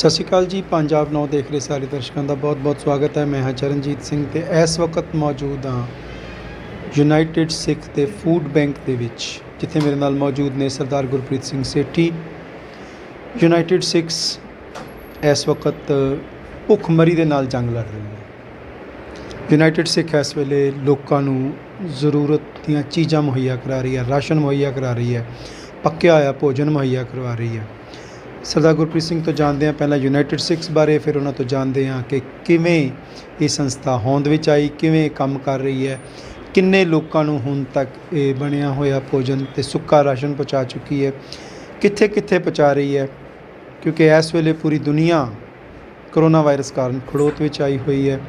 ਸਤਿ ਸ਼੍ਰੀ ਅਕਾਲ ਜੀ। ਪੰਜਾਬ ਨੌ ਦੇਖ ਰਹੇ ਸਾਰੇ ਦਰਸ਼ਕਾਂ ਦਾ ਬਹੁਤ-ਬਹੁਤ ਸਵਾਗਤ ਹੈ। ਮੈਂ ਹਾਂ ਚਰਨਜੀਤ ਸਿੰਘ ਤੇ ਇਸ ਵਕਤ ਮੌਜੂਦ ਹਾਂ ਯੂਨਾਈਟਿਡ ਸਿੱਖ ਦੇ ਫੂਡ ਬੈਂਕ ਦੇ ਵਿੱਚ, ਜਿੱਥੇ ਮੇਰੇ ਨਾਲ ਮੌਜੂਦ ਨੇ ਸਰਦਾਰ ਗੁਰਪ੍ਰੀਤ ਸਿੰਘ ਸੇਠੀ। ਯੂਨਾਈਟਿਡ ਸਿੱਖਸ ਇਸ ਵਕਤ ਭੁੱਖਮਰੀ ਦੇ ਨਾਲ ਜੰਗ ਲੜ ਰਹੀ ਹੈ। ਯੂਨਾਈਟਿਡ ਸਿੱਖ ਇਸ ਵੇਲੇ ਲੋਕਾਂ ਨੂੰ ਜ਼ਰੂਰਤ ਦੀਆਂ ਚੀਜ਼ਾਂ ਮੁਹੱਈਆ ਕਰਾ ਰਹੀ ਹੈ, ਰਾਸ਼ਨ ਮੁਹੱਈਆ ਕਰਾ ਰਹੀ ਹੈ, ਪੱਕਿਆ ਹੋਇਆ ਭੋਜਨ ਮੁਹੱਈਆ ਕਰਵਾ ਰਹੀ ਹੈ। ਸਰਦਾਰ ਗੁਰਪ੍ਰੀਤ ਸਿੰਘ ਤੋਂ ਜਾਣਦੇ ਹਾਂ ਪਹਿਲਾਂ ਯੂਨਾਈਟਿਡ ਸਿੱਖਸ ਬਾਰੇ, ਫਿਰ ਉਹਨਾਂ ਤੋਂ ਜਾਣਦੇ ਹਾਂ ਕਿ ਕਿਵੇਂ ਇਹ ਸੰਸਥਾ ਹੋਂਦ ਵਿੱਚ ਆਈ, ਕਿਵੇਂ ਕੰਮ ਕਰ ਰਹੀ ਹੈ, ਕਿੰਨੇ ਲੋਕਾਂ ਨੂੰ ਹੁਣ ਤੱਕ ਇਹ ਬਣਿਆ ਹੋਇਆ ਭੋਜਨ ਅਤੇ ਸੁੱਕਾ ਰਾਸ਼ਨ ਪਹੁੰਚਾ ਚੁੱਕੀ ਹੈ, ਕਿੱਥੇ ਕਿੱਥੇ ਪਹੁੰਚਾ ਰਹੀ ਹੈ। ਕਿਉਂਕਿ ਇਸ ਵੇਲੇ ਪੂਰੀ ਦੁਨੀਆ ਕਰੋਨਾ ਵਾਇਰਸ ਕਾਰਨ ਖੜੋਤ ਵਿੱਚ ਆਈ ਹੋਈ ਹੈ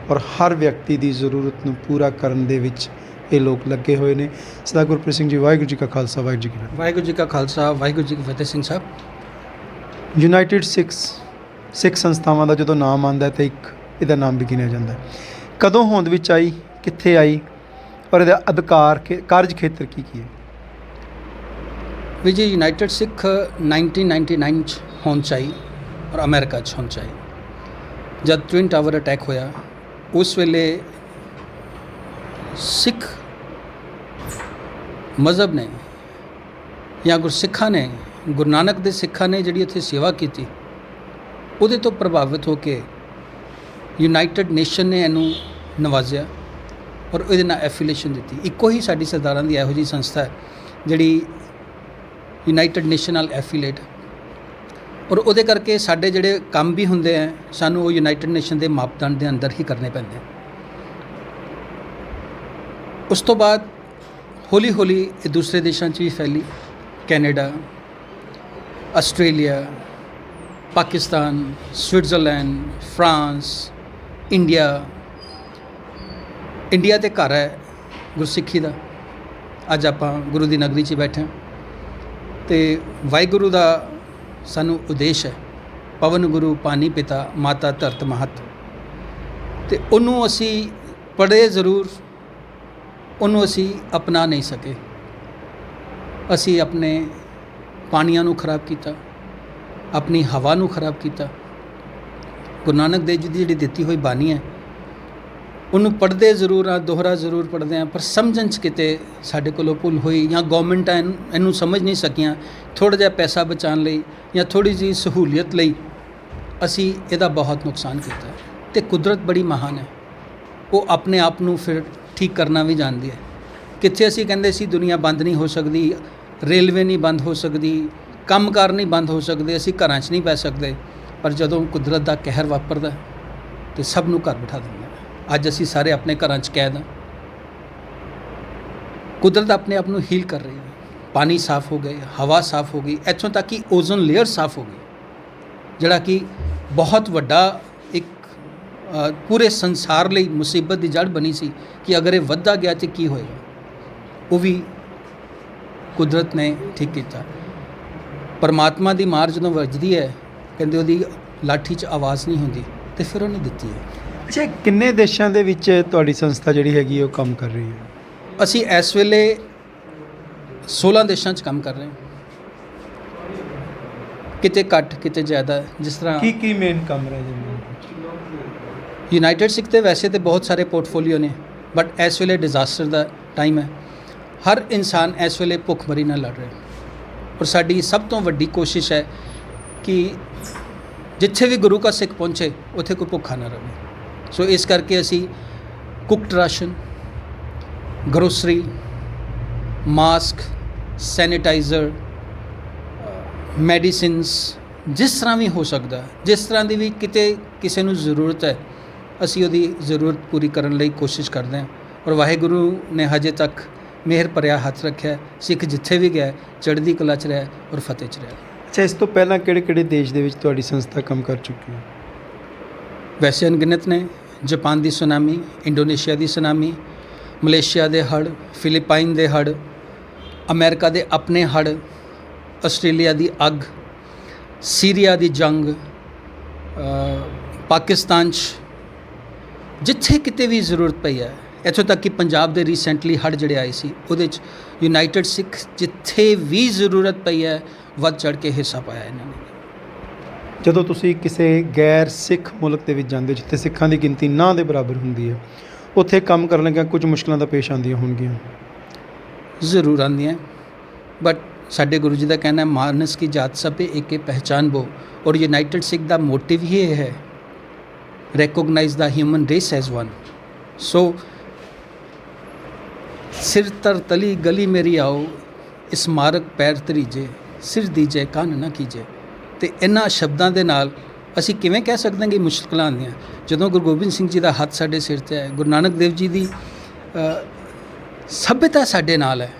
ਔਰ ਹਰ ਵਿਅਕਤੀ ਦੀ ਜ਼ਰੂਰਤ ਨੂੰ ਪੂਰਾ ਕਰਨ ਦੇ ਵਿੱਚ ਇਹ ਲੋਕ ਲੱਗੇ ਹੋਏ ਨੇ। ਸਰਦਾਰ ਗੁਰਪ੍ਰੀਤ ਸਿੰਘ ਜੀ, ਵਾਹਿਗੁਰੂ ਜੀ ਕਾ ਖਾਲਸਾ, ਵਾਹਿਗੁਰੂ ਜੀ ਕੀ ਫਤਿਹ। ਵਾਹਿਗੁਰੂ ਜੀ ਕਾ ਖਾਲਸਾ, ਵਾਹਿਗੁਰੂ ਜੀ ਕੀ ਫਤਿਹ। ਸਿੰਘ ਸਾਹਿਬ, ਯੂਨਾਈਟਿਡ ਸਿੱਖ ਸੰਸਥਾਵਾਂ ਦਾ ਜਦੋਂ ਨਾਮ ਆਉਂਦਾ ਤਾਂ ਇੱਕ ਇਹਦਾ ਨਾਮ ਵੀ ਗਿਣਿਆ ਜਾਂਦਾ। ਕਦੋਂ ਹੋਂਦ ਵਿੱਚ ਆਈ, ਕਿੱਥੇ ਆਈ ਔਰ ਇਹਦਾ ਅਧਿਕਾਰ ਕਾਰਜ ਖੇਤਰ ਕੀ ਹੈ? ਵੀ ਜੀ ਯੂਨਾਈਟਿਡ ਸਿੱਖ 1999 'ਚ ਹੋਂਦ 'ਚ ਆਈ ਔਰ ਅਮਰੀਕਾ 'ਚ ਹੋਂਦ 'ਚ ਆਈ। ਜਦ ਟਵਿਨ ਟਾਵਰ ਅਟੈਕ ਹੋਇਆ ਉਸ ਵੇਲੇ ਸਿੱਖ ਮਜ਼ਹਬ ਨੇ ਜਾਂ ਗੁਰਸਿੱਖਾਂ ਨੇ, ਗੁਰੂ ਨਾਨਕ ਦੇ ਸਿੱਖਾਂ ਨੇ ਜਿਹੜੀ ਇੱਥੇ ਸੇਵਾ ਕੀਤੀ, ਉਹਦੇ ਤੋਂ ਪ੍ਰਭਾਵਿਤ ਹੋ ਕੇ ਯੂਨਾਈਟਿਡ ਨੇਸ਼ਨ ਨੇ ਇਹਨੂੰ ਨਵਾਜ਼ਿਆ ਔਰ ਇਹਦੇ ਨਾਲ ਐਫੀਲੀਏਸ਼ਨ ਦਿੱਤੀ। ਇੱਕੋ ਹੀ ਸਾਡੀ ਸਰਦਾਰਾਂ ਦੀ ਇਹੋ ਜਿਹੀ ਸੰਸਥਾ ਹੈ ਜਿਹੜੀ ਯੂਨਾਈਟਿਡ ਨੇਸ਼ਨ ਨਾਲ ਐਫੀਲੇਟ, ਔਰ ਉਹਦੇ ਕਰਕੇ ਸਾਡੇ ਜਿਹੜੇ ਕੰਮ ਵੀ ਹੁੰਦੇ ਹੈ ਸਾਨੂੰ ਉਹ ਯੂਨਾਈਟਿਡ ਨੇਸ਼ਨ ਦੇ ਮਾਪਦੰਡ ਦੇ ਅੰਦਰ ਹੀ ਕਰਨੇ ਪੈਂਦੇ। ਉਸ ਤੋਂ ਬਾਅਦ ਹੌਲੀ ਹੌਲੀ ਇਹ ਦੂਸਰੇ ਦੇਸ਼ਾਂ 'ਚ ਵੀ ਫੈਲੀ। Canada, Australia, Pakistan, Switzerland, France, India ਤੇ ਘਰ ਹੈ ਗੁਰਸਿੱਖੀ ਦਾ। ਅੱਜ ਆਪਾਂ ਗੁਰੂ ਦੀ ਨਗਰੀ 'ਚ ਬੈਠੇ ਹਾਂ ਅਤੇ ਵਾਹਿਗੁਰੂ ਦਾ ਸਾਨੂੰ ਉਦੇਸ਼ ਹੈ, ਪਵਨ ਗੁਰੂ ਪਾਣੀ ਪਿਤਾ ਮਾਤਾ ਧਰਤ ਮਹਤ, ਅਤੇ ਉਹਨੂੰ ਅਸੀਂ ਪੜ੍ਹੇ ਜ਼ਰੂਰ, ਉਹਨੂੰ ਅਸੀਂ ਅਪਣਾ ਨਹੀਂ ਸਕੇ। ਅਸੀਂ ਆਪਣੇ ਪਾਣੀਆਂ ਨੂੰ ਖਰਾਬ ਕੀਤਾ, ਆਪਣੀ ਹਵਾ ਨੂੰ ਖਰਾਬ ਕੀਤਾ। ਗੁਰੂ ਨਾਨਕ ਦੇਵ ਜੀ ਦੀ ਜਿਹੜੀ ਦਿੱਤੀ ਹੋਈ ਬਾਣੀ ਹੈ ਉਹਨੂੰ ਪੜ੍ਹਦੇ ਜ਼ਰੂਰ ਆ, ਦੋਹਰਾ ਜ਼ਰੂਰ ਪੜ੍ਹਦੇ ਹਾਂ, ਪਰ ਸਮਝਣ 'ਚ ਕਿਤੇ ਸਾਡੇ ਕੋਲੋਂ ਭੁੱਲ ਹੋਈ ਜਾਂ ਗੌਰਮੈਂਟਾਂ ਇਹਨੂੰ ਸਮਝ ਨਹੀਂ ਸਕੀਆਂ। ਥੋੜ੍ਹਾ ਜਿਹਾ ਪੈਸਾ ਬਚਾਉਣ ਲਈ ਜਾਂ ਥੋੜ੍ਹੀ ਜਿਹੀ ਸਹੂਲੀਅਤ ਲਈ ਅਸੀਂ ਇਹਦਾ ਬਹੁਤ ਨੁਕਸਾਨ ਕੀਤਾ। ਅਤੇ ਕੁਦਰਤ ਬੜੀ ਮਹਾਨ ਹੈ, ਉਹ ਆਪਣੇ ਆਪ ਨੂੰ ਫਿਰ ਠੀਕ ਕਰਨਾ ਵੀ ਜਾਣਦੀ ਹੈ। ਕਿੱਥੇ ਅਸੀਂ ਕਹਿੰਦੇ ਸੀ ਦੁਨੀਆ ਬੰਦ ਨਹੀਂ ਹੋ ਸਕਦੀ, ਰੇਲਵੇ ਨਹੀਂ ਬੰਦ ਹੋ ਸਕਦੀ, ਕੰਮਕਾਰ ਨਹੀਂ ਬੰਦ ਹੋ ਸਕਦੇ, ਅਸੀਂ ਘਰਾਂ 'ਚ ਨਹੀਂ ਪੈ ਸਕਦੇ, ਪਰ ਜਦੋਂ ਕੁਦਰਤ ਦਾ ਕਹਿਰ ਵਾਪਰਦਾ ਤਾਂ ਸਭ ਨੂੰ ਘਰ ਬਿਠਾ ਦਿੰਦਾ। ਅੱਜ ਅਸੀਂ ਸਾਰੇ ਆਪਣੇ ਘਰਾਂ 'ਚ ਕੈਦ ਹਾਂ। ਕੁਦਰਤ ਆਪਣੇ ਆਪ ਨੂੰ ਹੀਲ ਕਰ ਰਹੀ ਹੈ। ਪਾਣੀ ਸਾਫ਼ ਹੋ ਗਏ, ਹਵਾ ਸਾਫ਼ ਹੋ ਗਈ, ਇੱਥੋਂ ਤੱਕ ਕਿ ਓਜ਼ੋਨ ਲੇਅਰ ਸਾਫ਼ ਹੋ ਗਈ, ਜਿਹੜਾ ਕਿ ਬਹੁਤ ਵੱਡਾ ਇੱਕ ਪੂਰੇ ਸੰਸਾਰ ਲਈ ਮੁਸੀਬਤ ਦੀ ਜੜ ਬਣੀ ਸੀ ਕਿ ਅਗਰ ਇਹ ਵੱਧਦਾ ਗਿਆ ਤਾਂ ਕੀ ਹੋਏਗਾ। ਉਹ ਵੀ ਕੁਦਰਤ ਨੇ ਠੀਕ ਕੀਤਾ। ਪਰਮਾਤਮਾ ਦੀ ਮਾਰ ਜਦੋਂ ਵੱਜਦੀ ਹੈ, ਕਹਿੰਦੇ ਉਹਦੀ ਲਾਠੀ 'ਚ ਆਵਾਜ਼ ਨਹੀਂ ਹੁੰਦੀ, ਅਤੇ ਫਿਰ ਉਹਨੇ ਦਿੱਤੀ ਹੈ। ਅੱਛਾ, ਕਿੰਨੇ ਦੇਸ਼ਾਂ ਦੇ ਵਿੱਚ ਤੁਹਾਡੀ ਸੰਸਥਾ ਜਿਹੜੀ ਹੈਗੀ ਉਹ ਕੰਮ ਕਰ ਰਹੀ ਹੈ? ਅਸੀਂ ਇਸ ਵੇਲੇ 16 ਦੇਸ਼ਾਂ 'ਚ ਕੰਮ ਕਰ ਰਹੇ ਹਾਂ, ਕਿਤੇ ਘੱਟ ਕਿਤੇ ਜ਼ਿਆਦਾ। ਜਿਸ ਤਰ੍ਹਾਂ ਕੀ ਮੇਨ ਕੰਮ ਰਹਿ ਜਾਂਦਾ? ਯੂਨਾਈਟਿਡ ਸਿੱਖ ਦੇ ਵੈਸੇ ਤਾਂ ਬਹੁਤ ਸਾਰੇ ਪੋਰਟਫੋਲੀਓ ਨੇ, ਬਟ ਇਸ ਵੇਲੇ ਡਿਜ਼ਾਸਟਰ ਦਾ ਟਾਈਮ ਹੈ। ਹਰ ਇਨਸਾਨ ਇਸ ਵੇਲੇ ਭੁੱਖਮਰੀ ਨਾਲ ਲੜ ਰਿਹਾ, ਔਰ ਸਾਡੀ ਸਭ ਤੋਂ ਵੱਡੀ ਕੋਸ਼ਿਸ਼ ਹੈ ਕਿ ਜਿੱਥੇ ਵੀ ਗੁਰੂ ਕਾ ਸਿੱਖ ਪਹੁੰਚੇ ਉੱਥੇ ਕੋਈ ਭੁੱਖਾ ਨਾ ਰਹੇ। ਸੋ ਇਸ ਕਰਕੇ ਅਸੀਂ cooked ration, grocery, mask, sanitiser, medicines, ਜਿਸ ਤਰ੍ਹਾਂ ਵੀ ਹੋ ਸਕਦਾ, ਜਿਸ ਤਰ੍ਹਾਂ ਦੀ ਵੀ ਕਿਤੇ ਕਿਸੇ ਨੂੰ ਜ਼ਰੂਰਤ ਹੈ, ਅਸੀਂ ਉਹਦੀ ਜ਼ਰੂਰਤ ਪੂਰੀ ਕਰਨ ਲਈ ਕੋਸ਼ਿਸ਼ ਕਰਦੇ ਹਾਂ। ਔਰ ਵਾਹਿਗੁਰੂ ਨੇ ਹਜੇ ਤੱਕ ਮਿਹਰ ਭਰਿਆ ਹੱਥ ਰੱਖਿਆ। ਸਿੱਖ ਜਿੱਥੇ ਵੀ ਗਿਆ ਚੜ੍ਹਦੀ ਕਲਾ 'ਚ ਰਿਹਾ ਔਰ ਫਤਿਹ 'ਚ ਰਿਹਾ। ਅੱਛਾ, ਇਸ ਤੋਂ ਪਹਿਲਾਂ ਕਿਹੜੇ ਦੇਸ਼ ਦੇ ਵਿੱਚ ਤੁਹਾਡੀ ਸੰਸਥਾ ਕੰਮ ਕਰ ਚੁੱਕੀ ਹੈ? ਵੈਸੇ ਅਣਗਿਣਤ ਨੇ। ਜਾਪਾਨ ਦੀ ਸੁਨਾਮੀ, ਇੰਡੋਨੇਸ਼ੀਆ ਦੀ ਸੁਨਾਮੀ, ਮਲੇਸ਼ੀਆ ਦੇ ਹੜ੍ਹ, ਫਿਲੀਪਾਈਨ ਦੇ ਹੜ੍ਹ, ਅਮਰੀਕਾ ਦੇ ਆਪਣੇ ਹੜ੍ਹ, ਆਸਟ੍ਰੇਲੀਆ ਦੀ ਅੱਗ, ਸੀਰੀਆ ਦੀ ਜੰਗ, ਪਾਕਿਸਤਾਨ 'ਚ ਜਿੱਥੇ ਕਿਤੇ ਵੀ ਜ਼ਰੂਰਤ ਪਈ ਹੈ, ਇੱਥੋਂ ਤੱਕ ਕਿ ਪੰਜਾਬ ਦੇ ਰੀਸੈਂਟਲੀ ਹੜ੍ਹ ਜਿਹੜੇ ਆਏ ਸੀ ਉਹਦੇ 'ਚ ਯੂਨਾਈਟਿਡ ਸਿੱਖ ਜਿੱਥੇ ਵੀ ਜ਼ਰੂਰਤ ਪਈ ਹੈ ਵੱਧ ਚੜ੍ਹ ਕੇ ਹਿੱਸਾ ਪਾਇਆ ਇਹਨਾਂ ਨੇ। ਜਦੋਂ ਤੁਸੀਂ ਕਿਸੇ ਗੈਰ ਸਿੱਖ ਮੁਲਕ ਦੇ ਵਿੱਚ ਜਾਂਦੇ ਹੋ ਜਿੱਥੇ ਸਿੱਖਾਂ ਦੀ ਗਿਣਤੀ ਨਾ ਦੇ ਬਰਾਬਰ ਹੁੰਦੀ ਹੈ, ਉੱਥੇ ਕੰਮ ਕਰਨ ਲੱਗਿਆਂ ਕੁਝ ਮੁਸ਼ਕਲਾਂ ਤਾਂ ਪੇਸ਼ ਆਉਂਦੀਆਂ ਹੋਣਗੀਆਂ। ਜ਼ਰੂਰ ਆਉਂਦੀਆਂ, ਬਟ ਸਾਡੇ ਗੁਰੂ ਜੀ ਦਾ ਕਹਿਣਾ ਹੈ ਮਾਨਸ ਕੀ ਜਾਤ ਸਭੇ ਏਕੇ ਪਹਿਚਾਨ ਬੋ, ਔਰ ਯੂਨਾਈਟਿਡ ਸਿੱਖ ਦਾ ਮੋਟਿਵ ਹੀ ਇਹ ਹੈ, ਰੈਕੋਗਨਾਈਜ਼ ਦਾ ਹਿਊਮਨ ਰੇਸ ਐਜ਼ ਵਨ। ਸੋ ਸਿਰ ਤਰ ਤਲੀ ਗਲੀ ਮੇਰੀ ਆਓ, ਇਸ ਮਾਰਗ ਪੈਰ ਤਰੀਜੇ, ਸਿਰ ਦੀਜੇ ਕੰਨ ਨਾ ਕੀਜੇ। ਅਤੇ ਇਹਨਾਂ ਸ਼ਬਦਾਂ ਦੇ ਨਾਲ ਅਸੀਂ ਕਿਵੇਂ ਕਹਿ ਸਕਦੇ ਹਾਂ ਕਿ ਮੁਸ਼ਕਲਾਂ ਆਉਂਦੀਆਂ, ਜਦੋਂ ਗੁਰੂ ਗੋਬਿੰਦ ਸਿੰਘ ਜੀ ਦਾ ਹੱਥ ਸਾਡੇ ਸਿਰ 'ਤੇ ਹੈ, ਗੁਰੂ ਨਾਨਕ ਦੇਵ ਜੀ ਦੀ ਸਭਿਅਤਾ ਸਾਡੇ ਨਾਲ ਹੈ,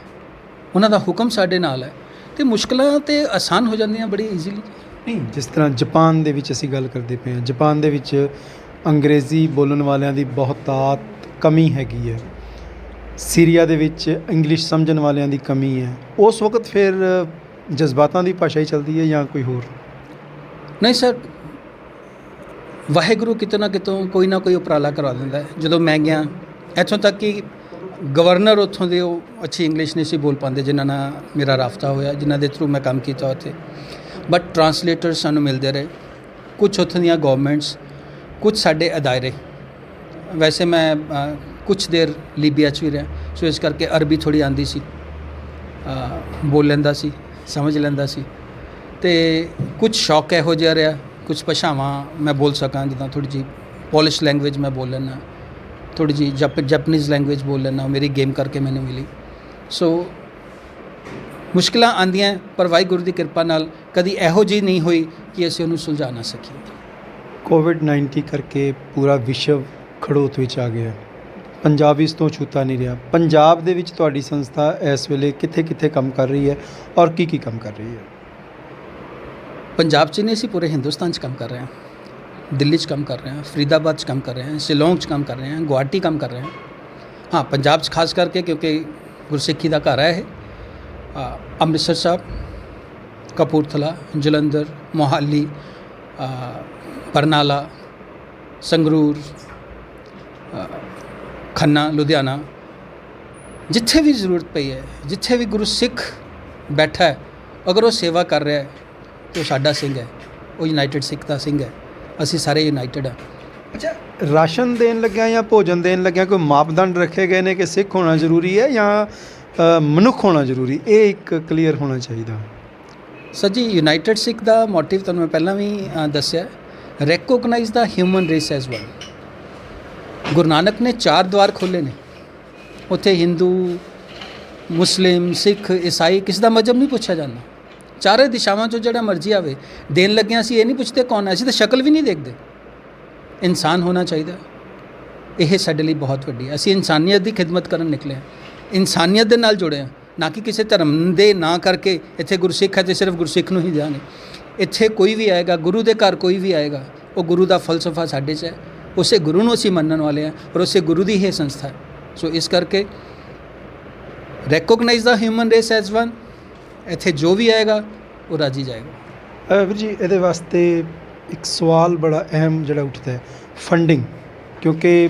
ਉਹਨਾਂ ਦਾ ਹੁਕਮ ਸਾਡੇ ਨਾਲ ਹੈ, ਅਤੇ ਮੁਸ਼ਕਲਾਂ ਤਾਂ ਆਸਾਨ ਹੋ ਜਾਂਦੀਆਂ ਬੜੀ ਈਜ਼ੀਲੀ। ਨਹੀਂ, ਜਿਸ ਤਰ੍ਹਾਂ ਜਾਪਾਨ ਦੇ ਵਿੱਚ ਅਸੀਂ ਗੱਲ ਕਰਦੇ ਪਏ ਹਾਂ, ਜਾਪਾਨ ਦੇ ਵਿੱਚ ਅੰਗਰੇਜ਼ੀ ਬੋਲਣ ਵਾਲਿਆਂ ਦੀ ਬਹੁਤਾਤ ਕਮੀ ਹੈਗੀ ਹੈ, ਸੀਰੀਆ ਦੇ ਵਿੱਚ ਇੰਗਲਿਸ਼ ਸਮਝਣ ਵਾਲਿਆਂ ਦੀ ਕਮੀ ਹੈ, ਉਸ ਵਕਤ ਫਿਰ ਜਜ਼ਬਾਤਾਂ ਦੀ ਭਾਸ਼ਾ ਹੀ ਚੱਲਦੀ ਹੈ ਜਾਂ ਕੋਈ ਹੋਰ? ਨਹੀਂ ਸਰ, ਵਾਹਿਗੁਰੂ ਕਿਤੇ ਨਾ ਕਿਤੋਂ ਕੋਈ ਨਾ ਕੋਈ ਉਪਰਾਲਾ ਕਰਵਾ ਦਿੰਦਾ ਹੈ। ਜਦੋਂ ਮੈਂ ਗਿਆ ਇੱਥੋਂ ਤੱਕ ਕਿ ਗਵਰਨਰ ਉੱਥੋਂ ਦੇ ਉਹ ਅੱਛੀ ਇੰਗਲਿਸ਼ ਨਹੀਂ ਸੀ ਬੋਲ ਪਾਉਂਦੇ ਜਿਨ੍ਹਾਂ ਨਾਲ ਮੇਰਾ ਰਾਬਤਾ ਹੋਇਆ, ਜਿਨ੍ਹਾਂ ਦੇ ਥਰੂ ਮੈਂ ਕੰਮ ਕੀਤਾ ਉੱਥੇ, ਬਟ ਟਰਾਂਸਲੇਟਰ ਸਾਨੂੰ ਮਿਲਦੇ ਰਹੇ, ਕੁਛ ਉੱਥੋਂ ਦੀਆਂ ਗੌਰਮੈਂਟਸ, ਕੁਛ ਸਾਡੇ ਅਦਾਰੇ। ਵੈਸੇ ਮੈਂ ਕੁਛ ਦੇਰ ਲੀਬੀਆ 'ਚ ਵੀ ਰਿਹਾ, ਸੋ ਇਸ ਕਰਕੇ ਅਰਬੀ ਥੋੜ੍ਹੀ ਆਉਂਦੀ ਸੀ, ਬੋਲ ਲੈਂਦਾ ਸੀ, ਸਮਝ ਲੈਂਦਾ ਸੀ, ਅਤੇ ਕੁਛ ਸ਼ੌਕ ਇਹੋ ਜਿਹਾ ਰਿਹਾ, ਕੁਛ ਭਾਸ਼ਾਵਾਂ ਮੈਂ ਬੋਲ ਸਕਾਂ, ਜਿੱਦਾਂ ਥੋੜ੍ਹੀ ਜਿਹੀ ਪੋਲਿਸ਼ ਲੈਂਗੁਏਜ ਮੈਂ ਬੋਲ ਲੈਂਦਾ, ਥੋੜ੍ਹੀ ਜਿਹੀ ਜੈਪਨੀਜ਼ ਲੈਂਗੁਏਜ ਬੋਲ ਲੈਂਦਾ, ਮੇਰੀ ਗੇਮ ਕਰਕੇ ਮੈਨੂੰ ਮਿਲੀ। ਸੋ ਮੁਸ਼ਕਿਲਾਂ ਆਉਂਦੀਆਂ, ਪਰ ਵਾਹਿਗੁਰੂ ਦੀ ਕਿਰਪਾ ਨਾਲ ਕਦੀ ਇਹੋ ਜਿਹੀ ਨਹੀਂ ਹੋਈ ਕਿ ਅਸੀਂ ਉਹਨੂੰ ਸੁਲਝਾ ਨਾ ਸਕੀਏ। ਕੋਵਿਡ-19 ਕਰਕੇ ਪੂਰਾ ਵਿਸ਼ਵ ਖੜੋਤ ਵਿੱਚ ਆ ਗਿਆ, ਪੰਜਾਬ ਇਸ ਤੋਂ ਛੂਤਾ ਨਹੀਂ ਰਿਹਾ। ਪੰਜਾਬ ਦੇ ਵਿੱਚ ਤੁਹਾਡੀ ਸੰਸਥਾ ਇਸ ਵੇਲੇ ਕਿੱਥੇ ਕਿੱਥੇ ਕੰਮ ਕਰ ਰਹੀ ਹੈ ਔਰ ਕੀ ਕੰਮ ਕਰ ਰਹੀ ਹੈ? ਪੰਜਾਬ 'ਚ ਨਹੀਂ, ਅਸੀਂ ਪੂਰੇ ਹਿੰਦੁਸਤਾਨ 'ਚ ਕੰਮ ਕਰ ਰਹੇ ਹਾਂ। ਦਿੱਲੀ 'ਚ ਕੰਮ ਕਰ ਰਹੇ ਹਾਂ, ਫਰੀਦਾਬਾਦ 'ਚ ਕੰਮ ਕਰ ਰਹੇ ਹਾਂ, ਸ਼ਿਲੋਂਗ 'ਚ ਕੰਮ ਕਰ ਰਹੇ ਹਾਂ, ਗੁਹਾਟੀ ਕੰਮ ਕਰ ਰਹੇ ਹਾਂ। ਹਾਂ, ਪੰਜਾਬ 'ਚ ਖਾਸ ਕਰਕੇ ਕਿਉਂਕਿ ਗੁਰਸਿੱਖੀ ਦਾ ਘਰ ਹੈ ਇਹ। ਅੰਮ੍ਰਿਤਸਰ ਸਾਹਿਬ, ਕਪੂਰਥਲਾ, ਜਲੰਧਰ, ਮੋਹਾਲੀ, ਬਰਨਾਲਾ, ਸੰਗਰੂਰ, ਖੰਨਾ, ਲੁਧਿਆਣਾ, ਜਿੱਥੇ ਵੀ ਜ਼ਰੂਰਤ ਪਈ ਹੈ, ਜਿੱਥੇ ਵੀ ਗੁਰੂ ਸਿੱਖ ਬੈਠਾ ਹੈ, ਅਗਰ ਉਹ ਸੇਵਾ ਕਰ ਰਿਹਾ ਹੈ ਤਾਂ ਉਹ ਸਾਡਾ ਸਿੰਘ ਹੈ, ਉਹ ਯੂਨਾਈਟਿਡ ਸਿੱਖ ਦਾ ਸਿੰਘ ਹੈ, ਅਸੀਂ ਸਾਰੇ ਯੂਨਾਈਟਿਡ ਹਾਂ। ਅੱਛਾ, ਰਾਸ਼ਨ ਦੇਣ ਲੱਗਿਆ ਜਾਂ ਭੋਜਨ ਦੇਣ ਲੱਗਿਆ ਕੋਈ ਮਾਪਦੰਡ ਰੱਖੇ ਗਏ ਨੇ ਕਿ ਸਿੱਖ ਹੋਣਾ ਜ਼ਰੂਰੀ ਹੈ ਜਾਂ ਮਨੁੱਖ ਹੋਣਾ ਜ਼ਰੂਰੀ? ਇਹ ਇੱਕ ਕਲੀਅਰ ਹੋਣਾ ਚਾਹੀਦਾ। ਸਰ ਜੀ, ਯੂਨਾਈਟਿਡ ਸਿੱਖ ਦਾ ਮੋਟਿਵ ਤੁਹਾਨੂੰ ਮੈਂ ਪਹਿਲਾਂ ਵੀ ਦੱਸਿਆ, ਰੈਕੋਗਨਾਈਜ਼ ਦਾ human race as one. Guru Nanak ਨੇ 4 ਦੁਆਰ ਖੋਲ੍ਹੇ ਨੇ, ਉੱਥੇ ਹਿੰਦੂ, ਮੁਸਲਿਮ, ਸਿੱਖ, ਈਸਾਈ, ਕਿਸੇ ਦਾ ਮਜ਼ਹਬ ਨਹੀਂ ਪੁੱਛਿਆ ਜਾਂਦਾ। ਚਾਰੇ ਦਿਸ਼ਾਵਾਂ 'ਚੋਂ ਜਿਹੜਾ ਮਰਜ਼ੀ ਆਵੇ, ਦੇਣ ਲੱਗਿਆਂ ਅਸੀਂ ਇਹ ਨਹੀਂ ਪੁੱਛਦੇ ਕੌਣ ਹੈ, ਅਸੀਂ ਤਾਂ ਸ਼ਕਲ ਵੀ ਨਹੀਂ ਦੇਖਦੇ, ਇਨਸਾਨ ਹੋਣਾ ਚਾਹੀਦਾ। ਇਹ ਸਾਡੇ ਲਈ ਬਹੁਤ ਵੱਡੀ ਹੈ। ਅਸੀਂ ਇਨਸਾਨੀਅਤ ਦੀ ਖਿਦਮਤ ਕਰਨ ਨਿਕਲੇ ਹਾਂ, ਇਨਸਾਨੀਅਤ ਦੇ ਨਾਲ ਜੁੜੇ ਹਾਂ, ਨਾ ਕਿ ਕਿਸੇ ਧਰਮ ਦੇ ਨਾਂ ਕਰਕੇ ਇੱਥੇ ਗੁਰਸਿੱਖ ਹੈ ਅਤੇ ਸਿਰਫ ਗੁਰਸਿੱਖ ਨੂੰ ਹੀ ਦਿਆਂਗੇ। ਇੱਥੇ ਕੋਈ ਵੀ ਆਏਗਾ, ਗੁਰੂ ਦੇ ਘਰ ਕੋਈ ਵੀ ਆਏਗਾ, ਉਹ ਗੁਰੂ ਦਾ ਫਲਸਫਾ ਸਾਡੇ 'ਚ ਹੈ, ਉਸੇ ਗੁਰੂ ਨੂੰ ਅਸੀਂ ਮੰਨਣ ਵਾਲੇ ਹਾਂ ਔਰ ਉਸੇ ਗੁਰੂ ਦੀ ਹੀ ਸੰਸਥਾ ਹੈ। ਸੋ ਇਸ ਕਰਕੇ ਰੈਕੋਗਨਾਈਜ਼ ਦਾ ਹਿਊਮਨ ਰੇਸ ਐਜ਼ ਵਨ, ਇੱਥੇ ਜੋ ਵੀ ਆਏਗਾ ਉਹ ਰਾਜੀ ਜਾਏਗਾ। ਵੀਰ ਜੀ, ਇਹਦੇ ਵਾਸਤੇ ਇੱਕ ਸਵਾਲ ਬੜਾ ਅਹਿਮ ਜਿਹੜਾ ਉੱਠਦਾ ਹੈ, ਫੰਡਿੰਗ, ਕਿਉਂਕਿ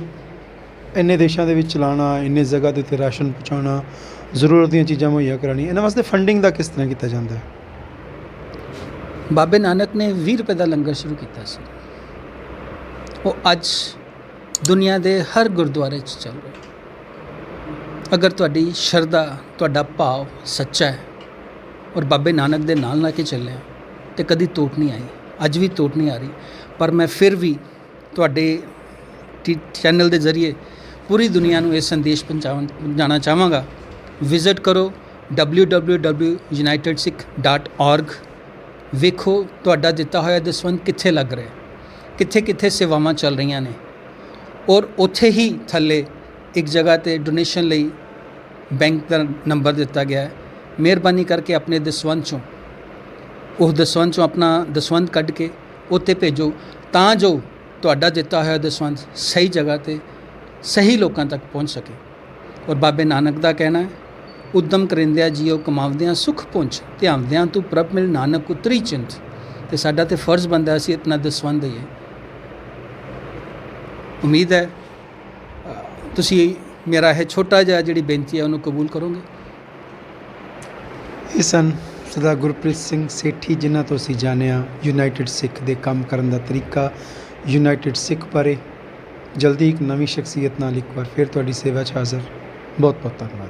ਇੰਨੇ ਦੇਸ਼ਾਂ ਦੇ ਵਿੱਚ ਚਲਾਉਣਾ, ਇੰਨੇ ਜਗ੍ਹਾ ਦੇ ਉੱਤੇ ਰਾਸ਼ਨ ਪਹੁੰਚਾਉਣਾ, ਜ਼ਰੂਰਤ ਦੀਆਂ ਚੀਜ਼ਾਂ ਮੁਹੱਈਆ ਕਰਾਉਣੀਆਂ, ਇਹਨਾਂ ਵਾਸਤੇ ਫੰਡਿੰਗ ਦਾ ਕਿਸ ਤਰ੍ਹਾਂ ਕੀਤਾ ਜਾਂਦਾ ਹੈ? ਬਾਬੇ ਨਾਨਕ ਨੇ 20 ਰੁਪਏ ਦਾ ਲੰਗਰ ਸ਼ੁਰੂ ਕੀਤਾ ਸੀ, ਉਹ ਅੱਜ ਦੁਨੀਆ ਦੇ ਹਰ ਗੁਰਦੁਆਰੇ 'ਚ ਚੱਲ ਰਿਹਾ। ਅਗਰ ਤੁਹਾਡੀ ਸ਼ਰਧਾ, ਤੁਹਾਡਾ ਭਾਵ ਸੱਚਾ ਹੈ ਔਰ ਬਾਬੇ ਨਾਨਕ ਦੇ ਨਾਲ ਲੈ ਕੇ ਚੱਲਿਆ ਤੇ ਕਦੀ ਤੋਟ ਨਹੀਂ ਆਈ, ਅੱਜ ਵੀ ਤੋਟ ਨਹੀਂ ਆ ਰਹੀ। ਪਰ ਮੈਂ ਫਿਰ ਵੀ ਤੁਹਾਡੇ ਚੈਨਲ ਦੇ ਜ਼ਰੀਏ ਪੂਰੀ ਦੁਨੀਆ ਨੂੰ ਇਹ ਸੰਦੇਸ਼ ਪਹੁੰਚਾਉਣਾ ਚਾਹਾਂਗਾ, ਵਿਜ਼ਿਟ ਕਰੋ www.unitedsikh.org। ਵੇਖੋ ਤੁਹਾਡਾ ਦਿੱਤਾ ਹੋਇਆ ਦਸਵੰਧ ਕਿੱਥੇ ਲੱਗ ਰਿਹਾ, ਕਿੱਥੇ ਕਿੱਥੇ ਸੇਵਾਵਾਂ ਚੱਲ ਰਹੀਆਂ ਨੇ, ਔਰ ਉੱਥੇ ਹੀ ਥੱਲੇ ਇੱਕ ਜਗ੍ਹਾ 'ਤੇ ਡੋਨੇਸ਼ਨ ਲਈ ਬੈਂਕ ਦਾ ਨੰਬਰ ਦਿੱਤਾ ਗਿਆ ਹੈ। ਮਿਹਰਬਾਨੀ ਕਰਕੇ ਆਪਣੇ ਦਸਵੰਧ 'ਚੋਂ, ਉਹ ਦਸਵੰਧ 'ਚੋਂ ਆਪਣਾ ਦਸਵੰਧ ਕੱਢ ਕੇ ਉੱਤੇ ਭੇਜੋ, ਤਾਂ ਜੋ ਤੁਹਾਡਾ ਦਿੱਤਾ ਹੋਇਆ ਦਸਵੰਧ ਸਹੀ ਜਗ੍ਹਾ 'ਤੇ ਸਹੀ ਲੋਕਾਂ ਤੱਕ ਪਹੁੰਚ ਸਕੇ। ਔਰ ਬਾਬੇ ਨਾਨਕ ਦਾ ਕਹਿਣਾ ਹੈ, ਉਦਮ ਕਰਿੰਦਿਆਂ ਜੀਓ ਕਮਾਵਦਿਆਂ ਸੁਖ ਪੁੰਚ, ਧਿਆਵਦਿਆਂ ਤੂੰ ਪ੍ਰਭ ਮਿਲ ਨਾਨਕ ਉਤਰੀ ਚਿੰਤ। ਅਤੇ ਸਾਡਾ ਤਾਂ ਫਰਜ਼ ਬਣਦਾ ਅਸੀਂ ਆਪਣਾ ਦਸਵੰਧ ਦਈਏ। ਉਮੀਦ ਹੈ ਤੁਸੀਂ ਮੇਰਾ ਇਹ ਛੋਟਾ ਜਿਹਾ ਜਿਹੜੀ ਬੇਨਤੀ ਹੈ ਉਹਨੂੰ ਕਬੂਲ ਕਰੋਗੇ। ਇਹ ਸਨ ਸਰਦਾਰ ਗੁਰਪ੍ਰੀਤ ਸਿੰਘ ਸੇਠੀ, ਜਿਨ੍ਹਾਂ ਤੋਂ ਅਸੀਂ ਜਾਣਿਆ ਯੂਨਾਈਟਿਡ ਸਿੱਖ ਦੇ ਕੰਮ ਕਰਨ ਦਾ ਤਰੀਕਾ, ਯੂਨਾਈਟਿਡ ਸਿੱਖ ਬਾਰੇ। ਜਲਦੀ ਇੱਕ ਨਵੀਂ ਸ਼ਖਸੀਅਤ ਨਾਲ ਇੱਕ ਵਾਰ ਫਿਰ ਤੁਹਾਡੀ ਸੇਵਾ 'ਚ ਹਾਜ਼ਰ। ਬਹੁਤ ਬਹੁਤ ਧੰਨਵਾਦ।